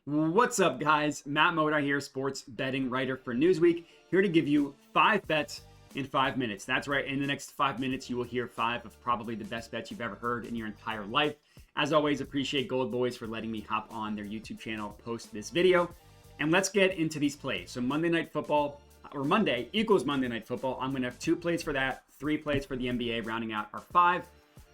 What's up, guys? Matt Moda here, sports betting writer for Newsweek, here to give you 5 bets in 5 minutes. That's right, in the next 5 minutes, you will hear 5 of probably the best bets you've ever heard in your entire life. As always, appreciate GoldBoys for letting me hop on their YouTube channel, post this video. And let's get into these plays. So Monday Night Football, or Monday equals Monday Night Football. I'm going to have 2 plays for that, 3 plays for the NBA, rounding out our 5.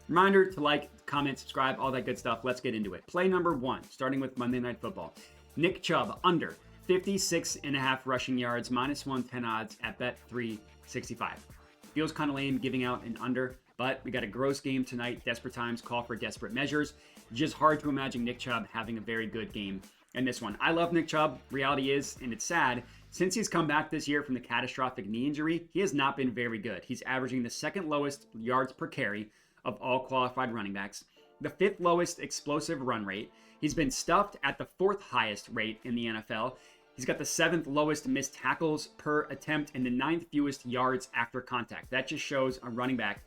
Reminder to like, comment, subscribe, all that good stuff. Let's get into it. Play number 1, starting with Monday Night Football. Nick Chubb, under 56.5 rushing yards, -110 odds at bet 365. Feels kind of lame giving out an under, but we got a gross game tonight. Desperate times call for desperate measures. Just hard to imagine Nick Chubb having a very good game in this one. I love Nick Chubb. Reality is, and it's sad, since he's come back this year from the catastrophic knee injury, he has not been very good. He's averaging the 2nd lowest yards per carry of all qualified running backs, the 5th lowest explosive run rate. He's been stuffed at the 4th highest rate in the NFL. He's got the 7th lowest missed tackles per attempt and the 9th fewest yards after contact. That just shows a running back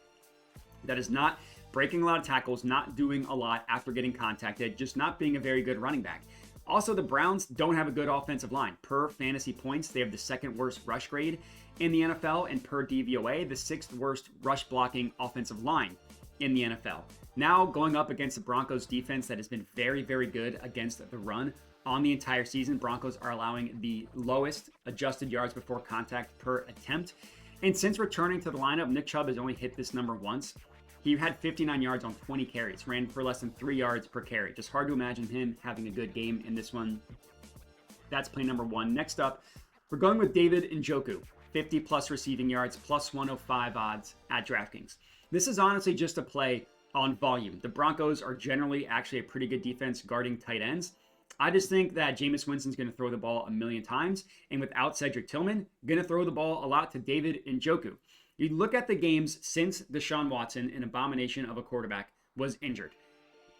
that is not breaking a lot of tackles, not doing a lot after getting contacted, just not being a very good running back. Also, the Browns don't have a good offensive line. Per fantasy points, they have the 2nd worst rush grade in the NFL, and per DVOA, the 6th worst rush blocking offensive line in the NFL. Now going up against the Broncos defense that has been very, very good against the run on the entire season. Broncos are allowing the lowest adjusted yards before contact per attempt. And since returning to the lineup, Nick Chubb has only hit this number once. He had 59 yards on 20 carries, ran for less than 3 yards per carry. Just hard to imagine him having a good game in this one. That's play number 1. Next up, we're going with David Njoku. 50 plus receiving yards, plus 105 odds at DraftKings. This is honestly just a play on volume. The Broncos are generally actually a pretty good defense guarding tight ends. I just think that Jameis Winston's going to throw the ball a million times, and without Cedric Tillman, going to throw the ball a lot to David Njoku. You look at the games since Deshaun Watson, an abomination of a quarterback, was injured.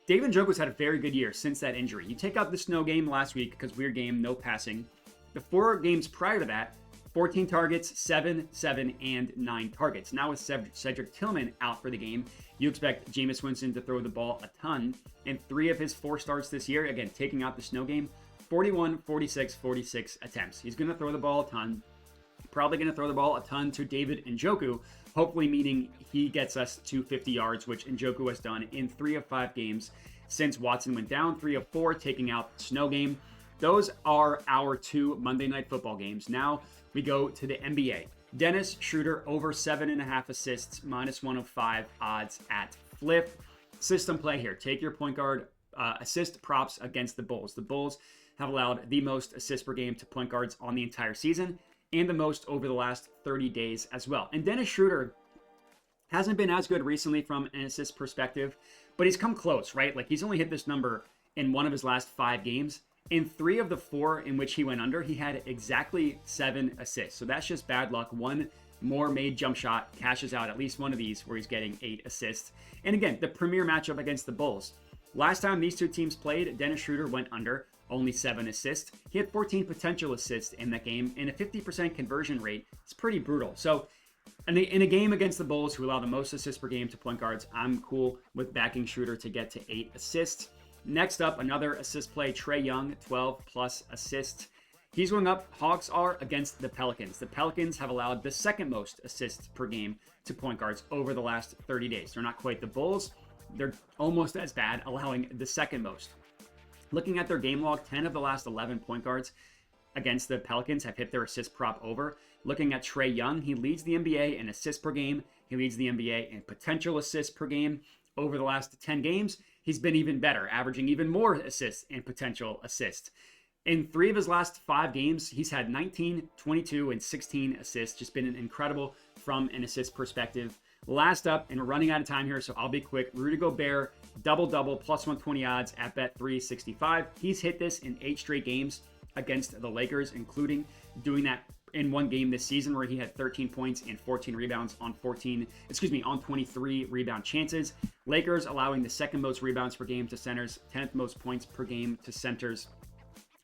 David Njoku's had a very good year since that injury. You take out the snow game last week because weird game, no passing. The 4 games prior to that, 14 targets, 7, and 9 targets. Now with Cedric Tillman out for the game, you expect Jameis Winston to throw the ball a ton. In 3 of his 4 starts this year, again, taking out the snow game, 41, 46, 46 attempts. He's going to throw the ball a ton. Probably going to throw the ball a ton to David Njoku, hopefully meaning he gets us to 50 yards, which Njoku has done in 3 of 5 games since Watson went down, 3 of 4, taking out the snow game. Those are our 2 Monday Night Football games. Now we go to the NBA. Dennis Schroeder over 7.5 assists, -105 odds at Flip. System play here. Take your point guard assist props against the Bulls. The Bulls have allowed the most assists per game to point guards on the entire season, and the most over the last 30 days as well. And Dennis Schroeder hasn't been as good recently from an assist perspective, but he's come close, right? Like, he's only hit this number in 1 of his last 5 games. In 3 of the 4 in which he went under, he had exactly 7 assists. So that's just bad luck. 1 more made jump shot cashes out at least one of these where he's getting 8 assists. And again, the premier matchup against the Bulls. Last time these 2 teams played, Dennis Schroeder went under, only 7 assists. He had 14 potential assists in that game, and a 50% conversion rate. It's pretty brutal. So in a game against the Bulls, who allow the most assists per game to point guards, I'm cool with backing Schroeder to get to 8 assists. Next up, another assist play, Trae Young, 12 plus assists. He's going up. Hawks are against the Pelicans. The Pelicans have allowed the 2nd most assists per game to point guards over the last 30 days. They're not quite the Bulls. They're almost as bad, allowing the 2nd most. Looking at their game log, 10 of the last 11 point guards against the Pelicans have hit their assist prop over. Looking at Trae Young, he leads the NBA in assists per game. He leads the NBA in potential assists per game. Over the last 10 games, he's been even better, averaging even more assists and potential assists. In 3 of his last 5 games, he's had 19, 22, and 16 assists. Just been incredible from an assist perspective. Last up, and we're running out of time here, so I'll be quick. Rudy Gobert, double-double, plus 120 odds at bet 365. He's hit this in 8 straight games against the Lakers, including doing that in 1 game this season where he had 13 points and 14 rebounds on 23 rebound chances. Lakers allowing the 2nd most rebounds per game to centers, 10th most points per game to centers.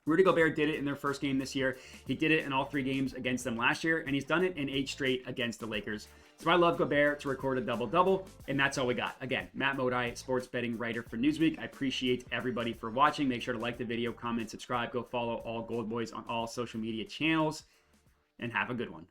Rudy Gobert did it in their first game this year. He did it in all 3 games against them last year, and he's done it in 8 straight against the Lakers. So I love Gobert to record a double-double, and that's all we got. Again, Matt Modi, sports betting writer for Newsweek. I appreciate everybody for watching. Make sure to like the video, comment, subscribe. Go follow all GoldBoys on all social media channels, and have a good one.